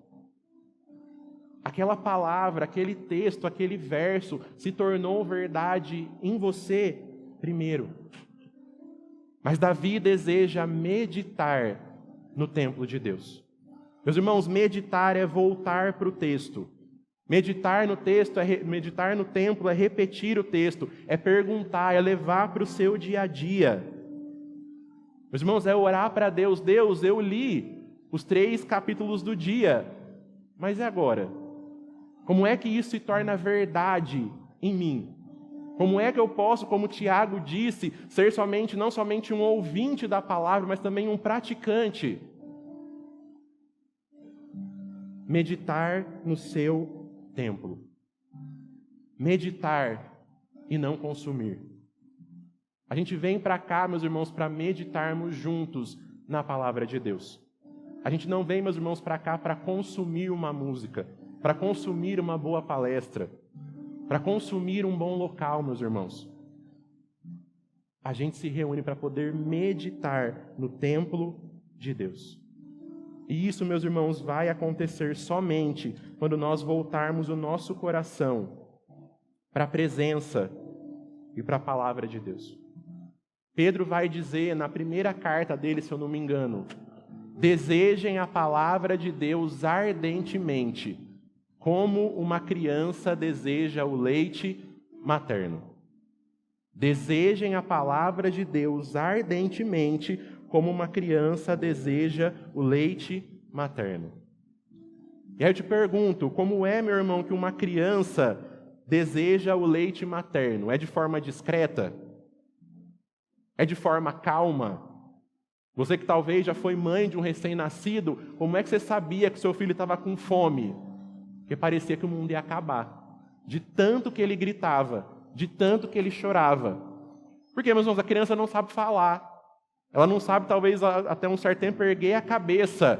Aquela palavra, aquele texto, aquele verso se tornou verdade em você primeiro. Mas Davi deseja meditar no templo de Deus. Meus irmãos, meditar é voltar para o texto. Meditar no texto, meditar no templo é repetir o texto, é perguntar, é levar para o seu dia a dia. Meus irmãos, é orar para Deus. Deus, eu li os 3 capítulos do dia, mas e agora? Como é que isso se torna verdade em mim? Como é que eu posso, como Tiago disse, ser não somente um ouvinte da palavra, mas também um praticante? Meditar no seu templo. Meditar e não consumir. A gente vem para cá, meus irmãos, para meditarmos juntos na palavra de Deus. A gente não vem, meus irmãos, para cá para consumir uma música, para consumir uma boa palestra, para consumir um bom local, meus irmãos. A gente se reúne para poder meditar no templo de Deus. E isso, meus irmãos, vai acontecer somente quando nós voltarmos o nosso coração para a presença e para a palavra de Deus. Pedro vai dizer na primeira carta dele, se eu não me engano, desejem a palavra de Deus ardentemente, como uma criança deseja o leite materno. Desejem a palavra de Deus ardentemente, como uma criança deseja o leite materno. E aí eu te pergunto, como é, meu irmão, que uma criança deseja o leite materno? É de forma discreta? É de forma calma? Você que talvez já foi mãe de um recém-nascido, como é que você sabia que seu filho estava com fome? Porque parecia que o mundo ia acabar. De tanto que ele gritava, de tanto que ele chorava. Porque, meus irmãos, a criança não sabe falar. Ela não sabe, talvez, até um certo tempo, erguer a cabeça.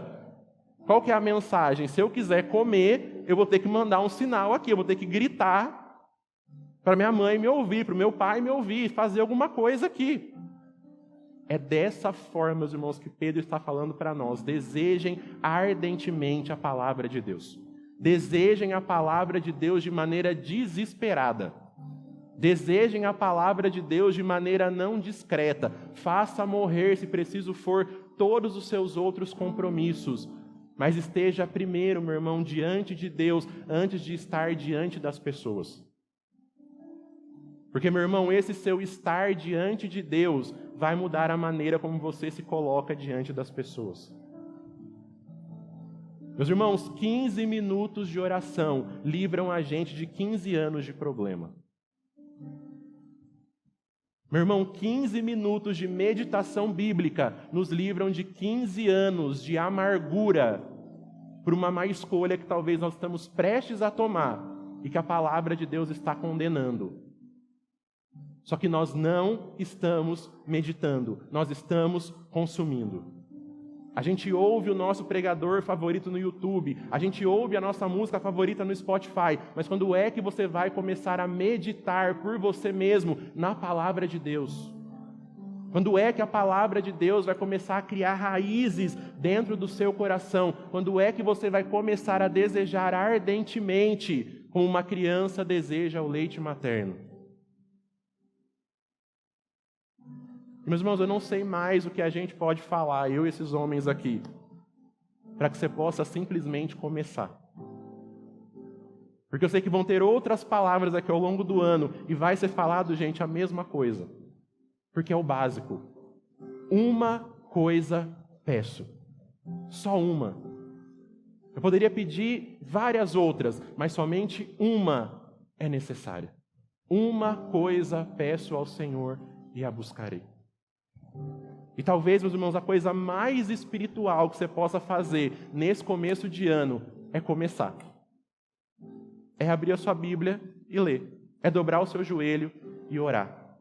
Qual que é a mensagem? Se eu quiser comer, eu vou ter que mandar um sinal aqui. Eu vou ter que gritar para minha mãe me ouvir, para o meu pai me ouvir, fazer alguma coisa aqui. É dessa forma, meus irmãos, que Pedro está falando para nós. Desejem ardentemente a palavra de Deus. Desejem a palavra de Deus de maneira desesperada. Desejem a palavra de Deus de maneira não discreta. Faça morrer, se preciso for, todos os seus outros compromissos. Mas esteja primeiro, meu irmão, diante de Deus, antes de estar diante das pessoas. Porque, meu irmão, esse seu estar diante de Deus vai mudar a maneira como você se coloca diante das pessoas. Meus irmãos, 15 minutos de oração livram a gente de 15 anos de problema. Meu irmão, 15 minutos de meditação bíblica nos livram de 15 anos de amargura por uma má escolha que talvez nós estamos prestes a tomar e que a palavra de Deus está condenando. Só que nós não estamos meditando, nós estamos consumindo. A gente ouve o nosso pregador favorito no YouTube, a gente ouve a nossa música favorita no Spotify, mas quando é que você vai começar a meditar por você mesmo na palavra de Deus? Quando é que a palavra de Deus vai começar a criar raízes dentro do seu coração? Quando é que você vai começar a desejar ardentemente, como uma criança deseja o leite materno? Meus irmãos, eu não sei mais o que a gente pode falar, eu e esses homens aqui, para que você possa simplesmente começar. Porque eu sei que vão ter outras palavras aqui ao longo do ano e vai ser falado, gente, a mesma coisa. Porque é o básico. Uma coisa peço. Só uma. Eu poderia pedir várias outras, mas somente uma é necessária. Uma coisa peço ao Senhor e a buscarei. E talvez, meus irmãos, a coisa mais espiritual que você possa fazer nesse começo de ano é começar. É abrir a sua Bíblia e ler. É dobrar o seu joelho e orar.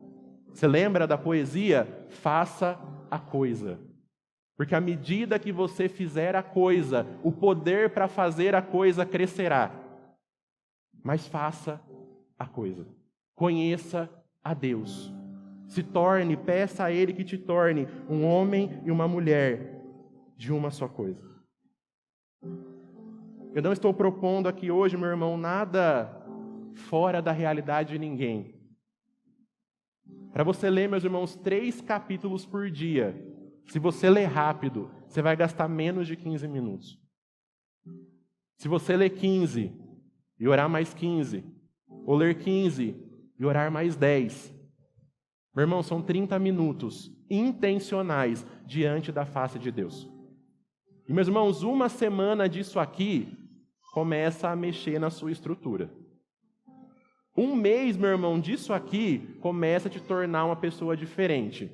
Você lembra da poesia? Faça a coisa. Porque à medida que você fizer a coisa, o poder para fazer a coisa crescerá. Mas faça a coisa. Conheça a Deus. Se torne, peça a Ele que te torne um homem e uma mulher de uma só coisa. Eu não estou propondo aqui hoje, meu irmão, nada fora da realidade de ninguém. Para você ler, meus irmãos, 3 capítulos por dia. Se você ler rápido, você vai gastar menos de 15 minutos. Se você ler 15 e orar mais 15, ou ler 15 e orar mais 10, meu irmão, são 30 minutos intencionais diante da face de Deus. E, meus irmãos, uma semana disso aqui começa a mexer na sua estrutura. Um mês, meu irmão, disso aqui começa a te tornar uma pessoa diferente.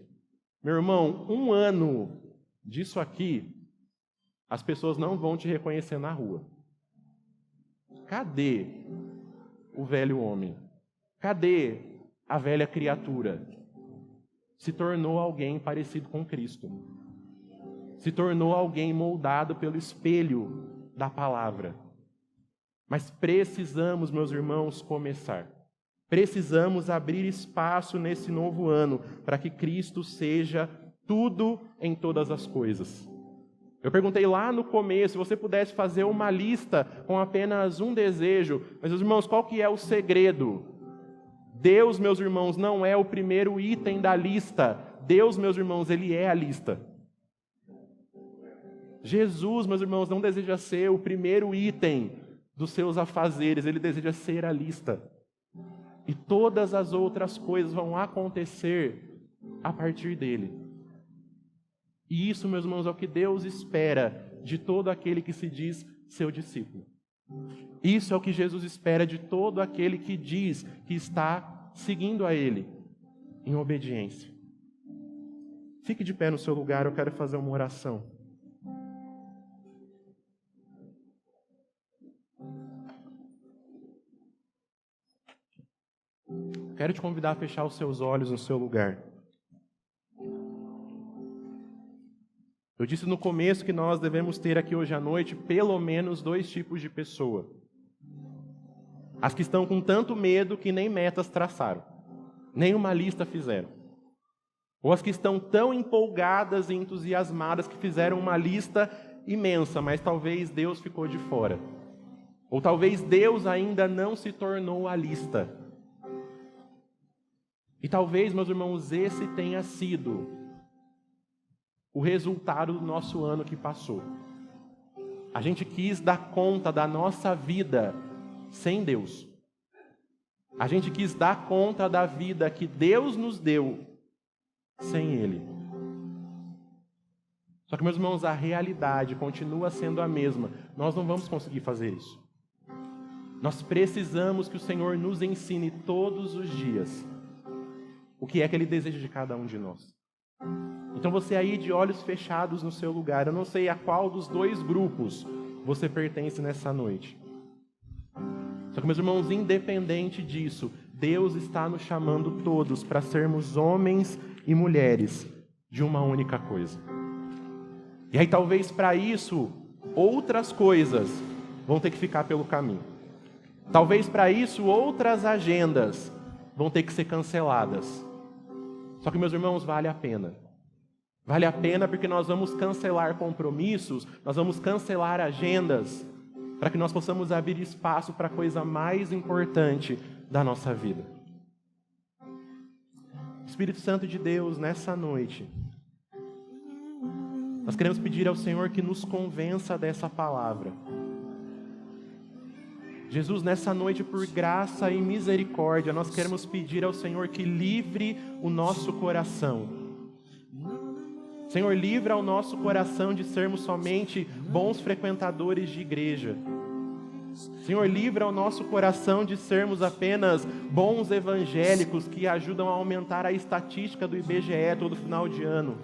Meu irmão, um ano disso aqui, as pessoas não vão te reconhecer na rua. Cadê o velho homem? Cadê a velha criatura? Se tornou alguém parecido com Cristo. Se tornou alguém moldado pelo espelho da palavra. Mas precisamos, meus irmãos, começar. Precisamos abrir espaço nesse novo ano para que Cristo seja tudo em todas as coisas. Eu perguntei lá no começo, se você pudesse fazer uma lista com apenas um desejo, mas, meus irmãos, qual que é o segredo? Deus, meus irmãos, não é o primeiro item da lista. Deus, meus irmãos, Ele é a lista. Jesus, meus irmãos, não deseja ser o primeiro item dos seus afazeres, Ele deseja ser a lista. E todas as outras coisas vão acontecer a partir dele. E isso, meus irmãos, é o que Deus espera de todo aquele que se diz seu discípulo. Isso é o que Jesus espera de todo aquele que diz que está seguindo a Ele em obediência. Fique de pé no seu lugar, eu quero fazer uma oração. Quero te convidar a fechar os seus olhos no seu lugar. Eu disse no começo que nós devemos ter aqui hoje à noite pelo menos 2 tipos de pessoa. As que estão com tanto medo que nem metas traçaram, nem uma lista fizeram. Ou as que estão tão empolgadas e entusiasmadas que fizeram uma lista imensa, mas talvez Deus ficou de fora. Ou talvez Deus ainda não se tornou a lista. E talvez, meus irmãos, esse tenha sido o resultado do nosso ano que passou. A gente quis dar conta da nossa vida sem Deus. A gente quis dar conta da vida que Deus nos deu sem Ele. Só que, meus irmãos, a realidade continua sendo a mesma. Nós não vamos conseguir fazer isso. Nós precisamos que o Senhor nos ensine todos os dias o que é que Ele deseja de cada um de nós. Então você aí de olhos fechados no seu lugar, eu não sei a qual dos dois grupos você pertence nessa noite. Só que, meus irmãos, independente disso, Deus está nos chamando todos para sermos homens e mulheres de uma única coisa. E aí talvez para isso, outras coisas vão ter que ficar pelo caminho. Talvez para isso, outras agendas vão ter que ser canceladas. Só que, meus irmãos, vale a pena. Vale a pena porque nós vamos cancelar compromissos, nós vamos cancelar agendas, para que nós possamos abrir espaço para a coisa mais importante da nossa vida. Espírito Santo de Deus, nessa noite, nós queremos pedir ao Senhor que nos convença dessa palavra. Jesus, nessa noite, por graça e misericórdia, nós queremos pedir ao Senhor que livre o nosso coração. Senhor, livra o nosso coração de sermos somente bons frequentadores de igreja. Senhor, livra o nosso coração de sermos apenas bons evangélicos que ajudam a aumentar a estatística do IBGE todo final de ano.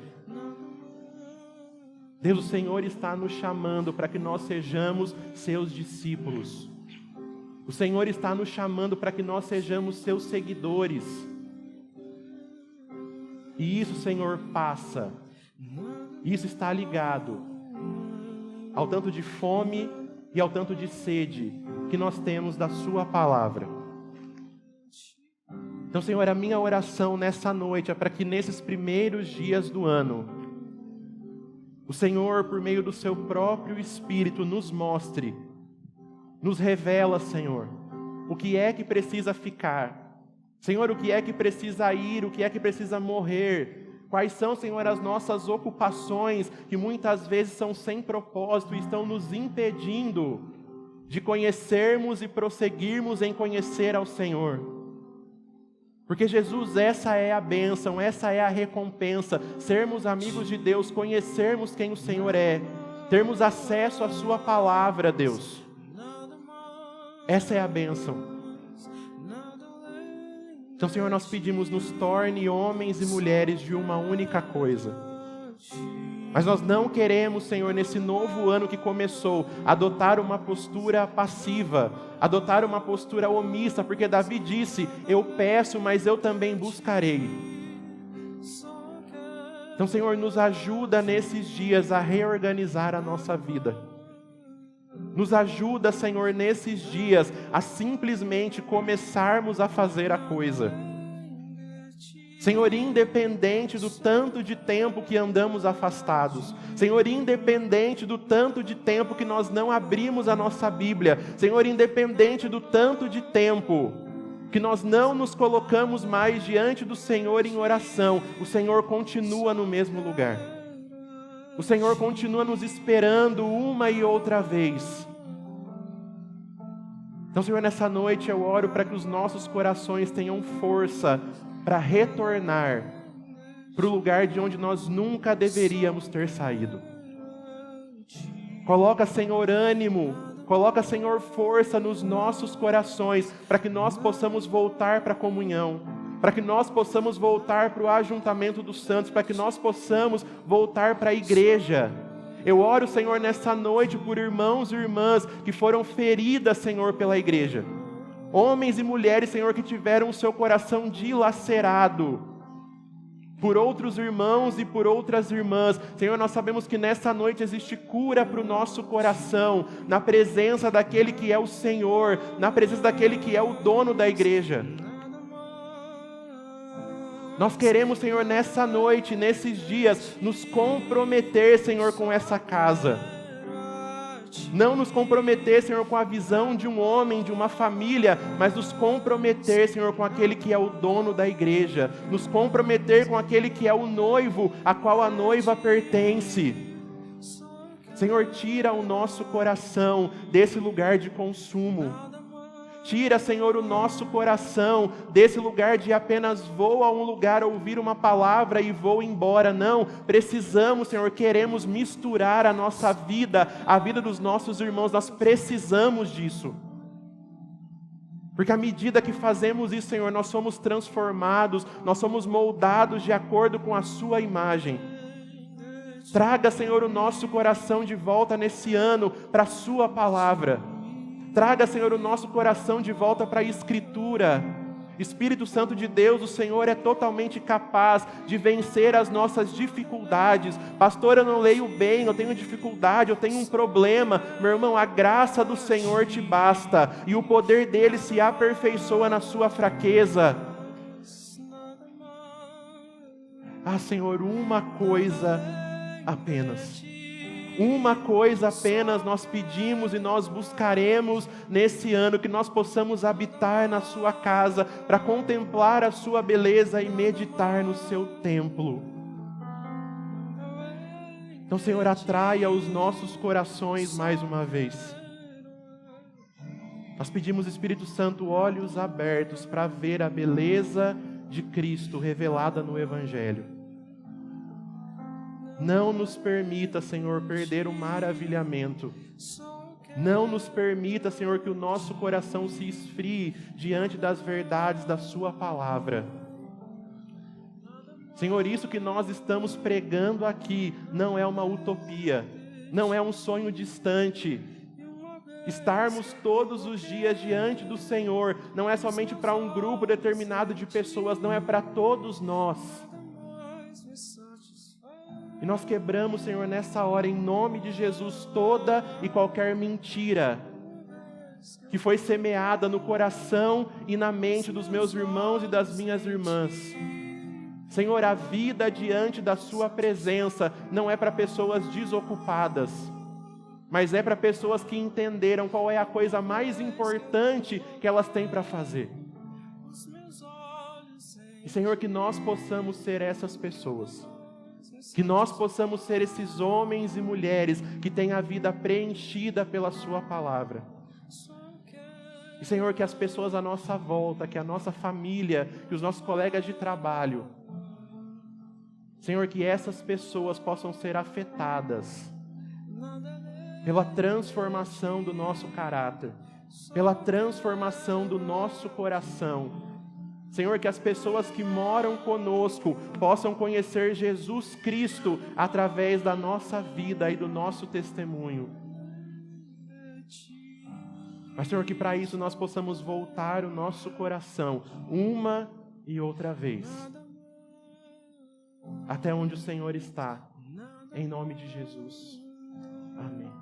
Deus, o Senhor está nos chamando para que nós sejamos seus discípulos. O Senhor está nos chamando para que nós sejamos seus seguidores. E isso, Senhor, passa. Isso está ligado ao tanto de fome e ao tanto de sede que nós temos da sua palavra. Então, Senhor, a minha oração nessa noite é para que nesses primeiros dias do ano, o Senhor, por meio do seu próprio Espírito, nos mostre, nos revela, Senhor, o que é que precisa ficar. Senhor, o que é que precisa ir, o que é que precisa morrer. Quais são, Senhor, as nossas ocupações que muitas vezes são sem propósito e estão nos impedindo de conhecermos e prosseguirmos em conhecer ao Senhor. Porque, Jesus, essa é a bênção, essa é a recompensa, sermos amigos de Deus, conhecermos quem o Senhor é, termos acesso à sua palavra, Deus. Essa é a bênção. Então, Senhor, nós pedimos, nos torne homens e mulheres de uma única coisa. Mas nós não queremos, Senhor, nesse novo ano que começou, adotar uma postura passiva, adotar uma postura omissa, porque Davi disse, eu peço, mas eu também buscarei. Então, Senhor, nos ajuda nesses dias a reorganizar a nossa vida. Nos ajuda, Senhor, nesses dias a simplesmente começarmos a fazer a coisa. Senhor, independente do tanto de tempo que andamos afastados, Senhor, independente do tanto de tempo que nós não abrimos a nossa Bíblia, Senhor, independente do tanto de tempo que nós não nos colocamos mais diante do Senhor em oração, o Senhor continua no mesmo lugar. O Senhor continua nos esperando uma e outra vez. Então, Senhor, nessa noite eu oro para que os nossos corações tenham força para retornar para o lugar de onde nós nunca deveríamos ter saído. Coloca, Senhor, ânimo, coloca, Senhor, força nos nossos corações para que nós possamos voltar para a comunhão, para que nós possamos voltar para o ajuntamento dos santos, para que nós possamos voltar para a igreja. Eu oro, Senhor, nessa noite por irmãos e irmãs que foram feridas, Senhor, pela igreja. Homens e mulheres, Senhor, que tiveram o seu coração dilacerado por outros irmãos e por outras irmãs. Senhor, nós sabemos que nessa noite existe cura para o nosso coração, na presença daquele que é o Senhor, na presença daquele que é o dono da igreja. Nós queremos, Senhor, nessa noite, nesses dias, nos comprometer, Senhor, com essa casa. Não nos comprometer, Senhor, com a visão de um homem, de uma família, mas nos comprometer, Senhor, com aquele que é o dono da igreja. Nos comprometer com aquele que é o noivo, a qual a noiva pertence. Senhor, tira o nosso coração desse lugar de consumo. Tira, Senhor, o nosso coração desse lugar de apenas vou a um lugar ouvir uma palavra e vou embora. Não, precisamos, Senhor, queremos misturar a nossa vida, a vida dos nossos irmãos. Nós precisamos disso. Porque à medida que fazemos isso, Senhor, nós somos transformados, nós somos moldados de acordo com a sua imagem. Traga, Senhor, o nosso coração de volta nesse ano para a sua palavra. Traga, Senhor, o nosso coração de volta para a Escritura. Espírito Santo de Deus, o Senhor é totalmente capaz de vencer as nossas dificuldades. Pastor, eu não leio bem, eu tenho dificuldade, eu tenho um problema. Meu irmão, a graça do Senhor te basta e o poder dele se aperfeiçoa na sua fraqueza. Ah, Senhor, uma coisa apenas. Uma coisa apenas nós pedimos e nós buscaremos nesse ano, que nós possamos habitar na sua casa, para contemplar a sua beleza e meditar no seu templo. Então, Senhor, atraia os nossos corações mais uma vez. Nós pedimos, Espírito Santo, olhos abertos para ver a beleza de Cristo revelada no Evangelho. Não nos permita, Senhor, perder o maravilhamento. Não nos permita, Senhor, que o nosso coração se esfrie diante das verdades da sua palavra. Senhor, isso que nós estamos pregando aqui não é uma utopia, não é um sonho distante. Estarmos todos os dias diante do Senhor não é somente para um grupo determinado de pessoas, não é para todos nós. E nós quebramos, Senhor, nessa hora, em nome de Jesus, toda e qualquer mentira que foi semeada no coração e na mente dos meus irmãos e das minhas irmãs. Senhor, a vida diante da sua presença não é para pessoas desocupadas, mas é para pessoas que entenderam qual é a coisa mais importante que elas têm para fazer. E, Senhor, que nós possamos ser essas pessoas. Que nós possamos ser esses homens e mulheres que têm a vida preenchida pela sua palavra. E, Senhor, que as pessoas à nossa volta, que a nossa família, que os nossos colegas de trabalho, Senhor, que essas pessoas possam ser afetadas pela transformação do nosso caráter, pela transformação do nosso coração. Senhor, que as pessoas que moram conosco possam conhecer Jesus Cristo através da nossa vida e do nosso testemunho. Mas, Senhor, que para isso nós possamos voltar o nosso coração uma e outra vez até onde o Senhor está, em nome de Jesus. Amém.